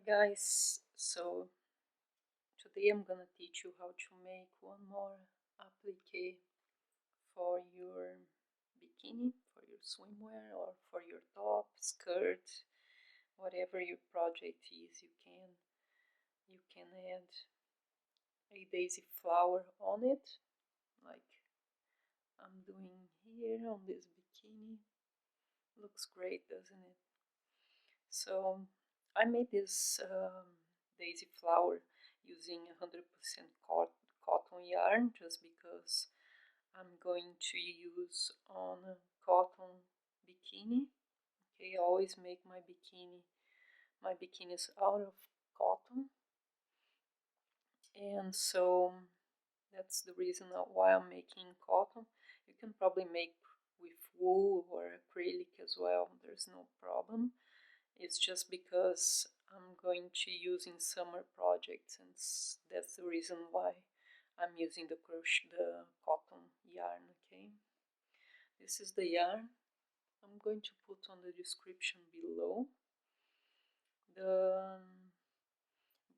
Guys, so today I'm gonna teach you how to make one more applique for your bikini, for your swimwear, or for your top, skirt, whatever your project is. You can add a daisy flower on it, like I'm doing here on this bikini. Looks great, doesn't it? So I made this daisy flower using 100% cotton yarn, just because I'm going to use on a cotton bikini. Okay, I always make my bikinis out of cotton, and so that's the reason why I'm making cotton. You can probably make with wool or acrylic as well, there's no problem. It's just because I'm going to use in summer projects, and that's the reason why I'm using the cotton yarn. Okay, this is the yarn. I'm going to put on the description below.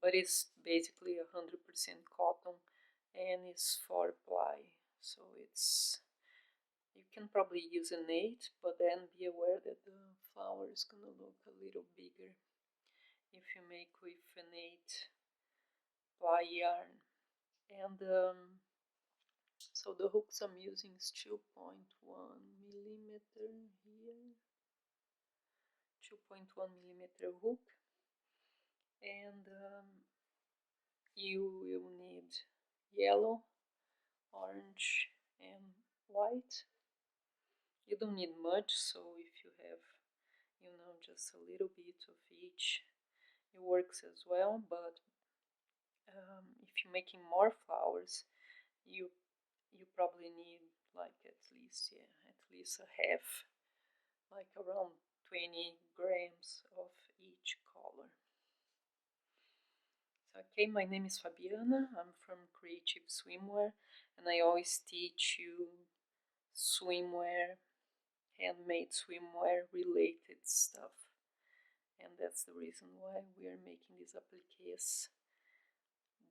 But it's basically 100% cotton, and it's 4-ply, so you can probably use an 8, but then be aware that the flower is gonna look a little bigger if you make with an 8-ply yarn. And so the hooks I'm using is 2.1 millimeter here, 2.1 millimeter hook, and you will need yellow, orange, and white. You don't need much, so if you have, just a little bit of each, it works as well. But if you're making more flowers, you probably need like at least a half, like around 20 grams of each color. Okay, my name is Fabiana. I'm from Creative Swimwear, and I always teach you swimwear, handmade swimwear related stuff. And that's the reason why we are making these appliques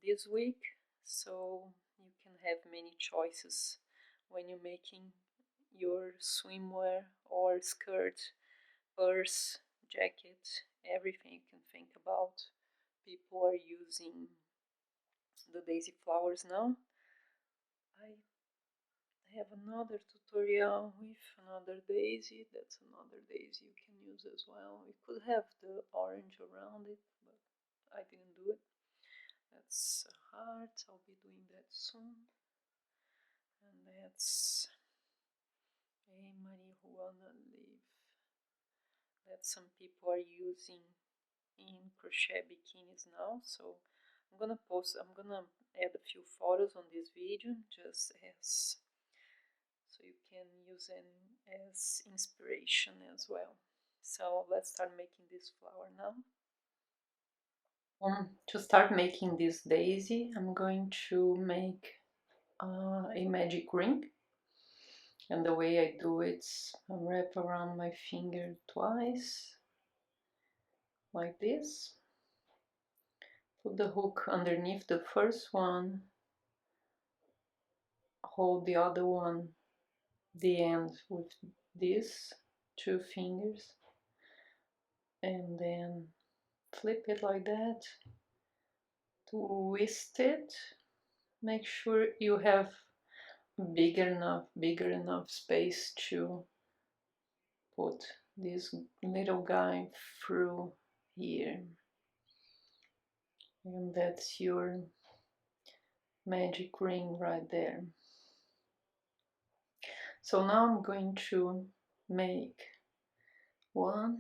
this week, so you can have many choices when you're making your swimwear or skirt, purse, jacket, everything you can think about. People are using the daisy flowers now. I have another tutorial with another daisy. That's another daisy you can use as well. You could have the orange around it, but I didn't do it. That's a heart. I'll be doing that soon. And that's a marijuana leaf that some people are using in crochet bikinis now. So I'm gonna add a few photos on this video, just as so you can use them as inspiration as well. So let's start making this flower now. To start making this daisy, I'm going to make a magic ring, and the way I do it, I wrap around my finger twice, like this. Put the hook underneath the first one, hold the other one, the end with these 2 fingers, and then flip it like that, twist it, make sure you have bigger enough space to put this little guy through here, and that's your magic ring right there. So now I'm going to make 1,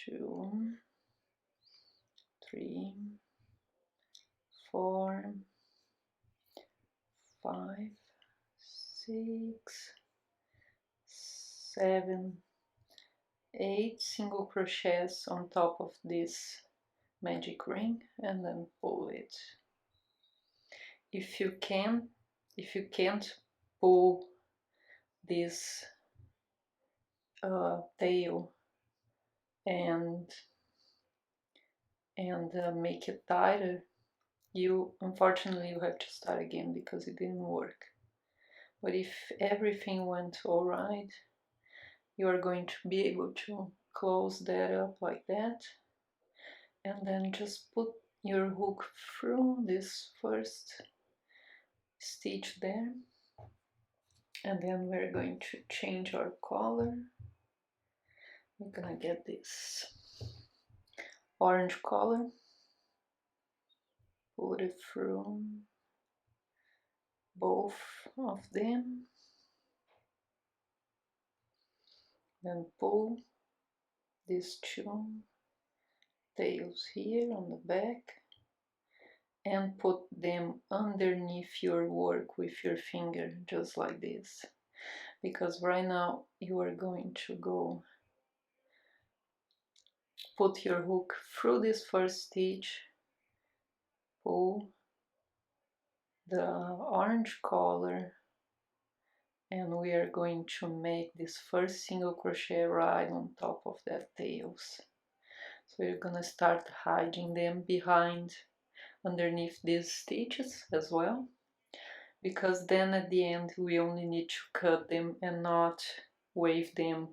2, 3, 4, 5, 6, 7, 8 single crochets on top of this magic ring, and then pull it. If you can't pull this tail and and make it tighter, unfortunately you have to start again because it didn't work. But if everything went alright, you are going to be able to close that up like that, and then just put your hook through this first stitch there, and then we're going to change our color. We're gonna get this orange color, put it through both of them, then pull these two tails here on the back and put them underneath your work with your finger, just like this, because right now you are going to go put your hook through this first stitch, pull the orange color, and we are going to make this first single crochet right on top of that tails. So we're gonna start hiding them behind, underneath these stitches as well, because then at the end we only need to cut them and not wave them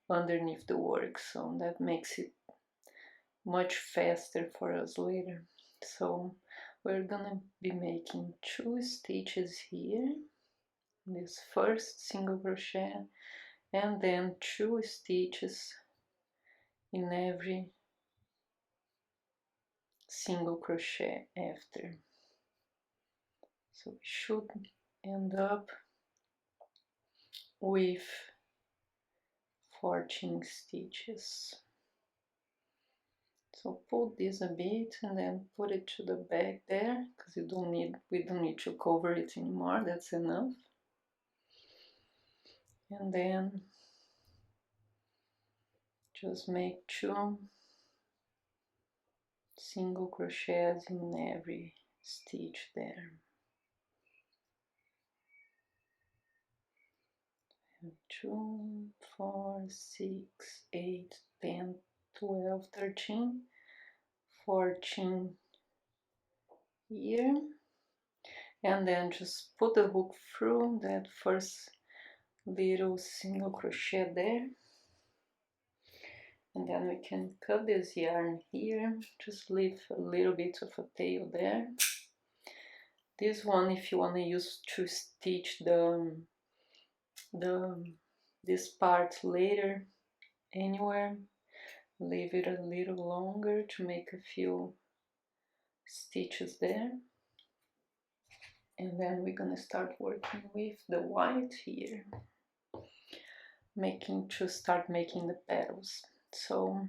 underneath the work, so that makes it much faster for us later. So we're gonna be making 2 stitches here, this first single crochet, and then 2 stitches in every single crochet after. So we should end up with 14 stitches. So pull this a bit and then put it to the back there, because we don't need to cover it anymore, that's enough. And then just make 2 single crochets in every stitch there. 2, 4, 6, 8, 10, 12, 13, 14 here, and then just put the hook through that first little single crochet there, and then we can cut this yarn here, just leave a little bit of a tail there. This one, if you want to use to stitch this part later anywhere, leave it a little longer to make a few stitches there. And then we're gonna start working with the white here, start making the petals. So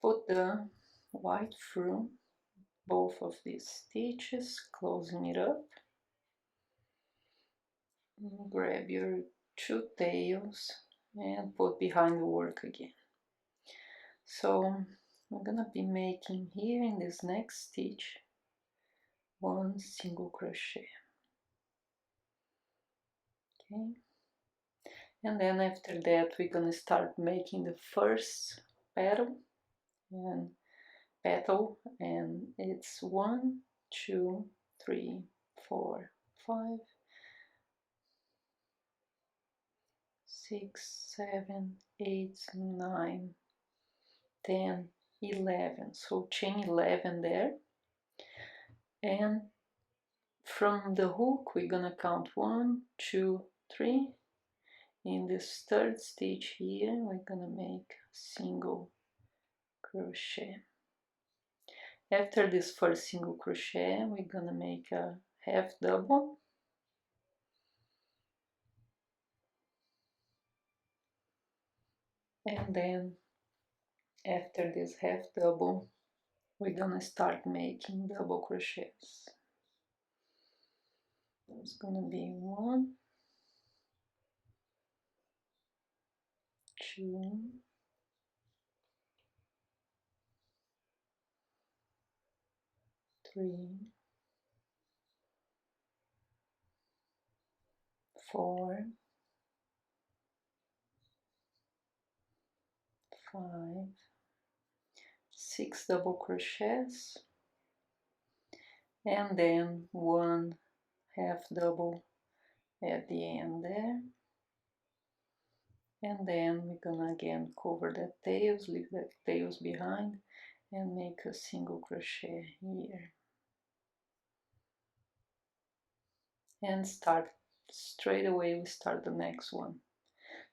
put the white through both of these stitches, closing it up. Grab your 2 tails and put behind the work again. So I'm gonna be making here in this next stitch 1 single crochet. Okay, and then after that we're gonna start making the first petal, and it's 1, 2, 3, 4, 5, 6, 7, 8, 9, 10, 11. So chain 11 there, and from the hook we're gonna count 1, 2, 3. In this third stitch here we're gonna make a single crochet. After this first single crochet we're gonna make a half double, and then after this half double we're gonna start making double crochets. It's gonna be 1, 2, 3, 4, 5, 6 double crochets, and then 1 half double at the end there, and then we're gonna again cover the tails, leave the tails behind, and make a single crochet here, and start straight away. We start the next one.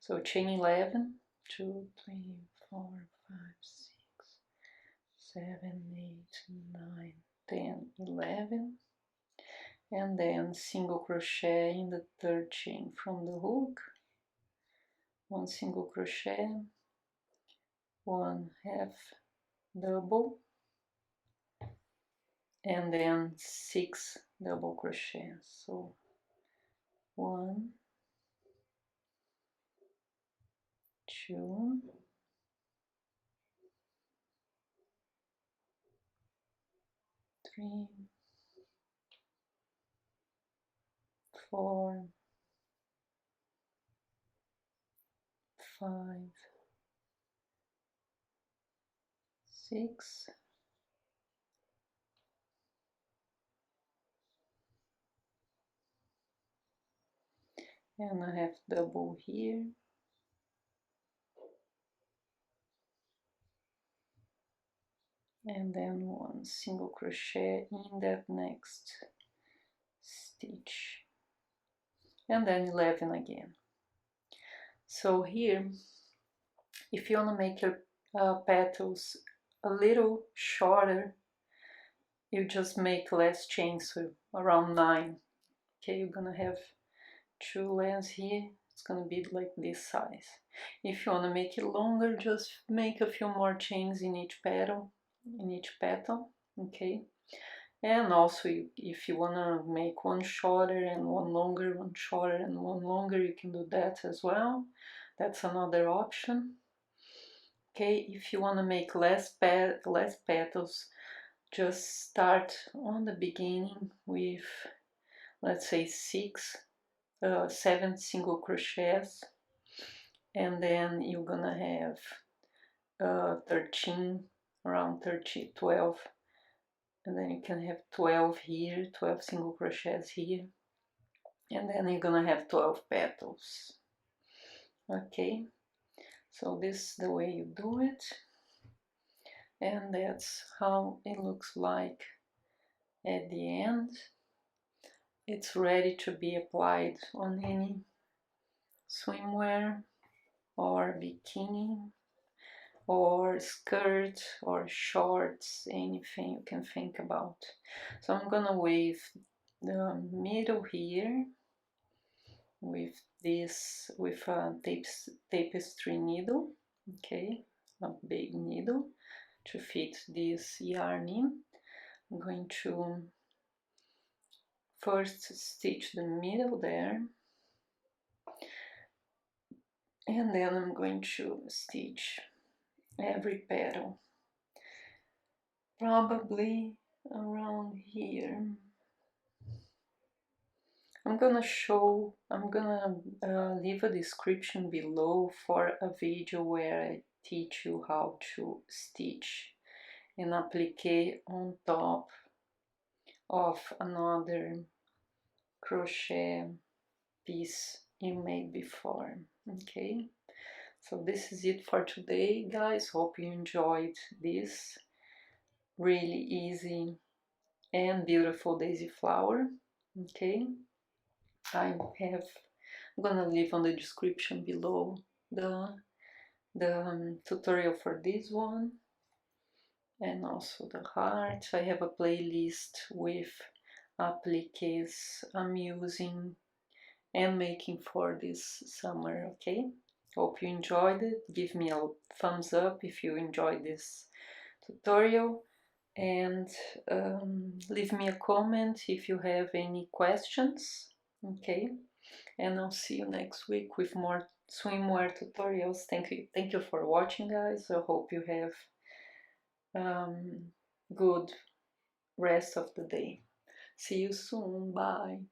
So chain 11, 2, 3, 4, 5, 6, 7, 8, 9, 10, 11, and then single crochet in the third chain from the hook, 1 single crochet, 1 half double, and then 6 double crochets. So 1, 2, 3, 4, 5, 6, and I have double here, and then 1 single crochet in that next stitch, and then 11 again. So here, if you want to make your petals a little shorter, you just make less chains, so around 9. Okay, you're gonna have 2 layers here, it's gonna be like this size. If you want to make it longer, just make a few more chains in each petal, okay. And also, if you want to make one shorter and one longer, one shorter and one longer, you can do that as well. That's another option. Okay, if you want to make less petals, just start on the beginning with, let's say, 7 single crochets, and then you're gonna have 13, around 13, 12, and then you can have 12 here, 12 single crochets here, and then you're gonna have 12 petals. Okay, so this is the way you do it, and that's how it looks like at the end. It's ready to be applied on any swimwear or bikini or skirt or shorts, anything you can think about. So I'm gonna weave the middle here with this, with a tapestry needle, okay, a big needle to fit this yarn in. I'm going to first stitch the middle there, and then I'm going to stitch every petal, probably around here. I'm gonna leave a description below for a video where I teach you how to stitch an applique on top of another crochet piece you made before. Okay, so this is it for today, guys. Hope you enjoyed this really easy and beautiful daisy flower. Okay, I'm gonna leave on the description below the tutorial for this one, and also the heart. I have a playlist with appliques I'm using and making for this summer. Okay, hope you enjoyed it. Give me a thumbs up if you enjoyed this tutorial, and leave me a comment if you have any questions. Okay, and I'll see you next week with more swimwear tutorials. Thank you for watching, guys. I hope you have good rest of the day. See you soon. Bye.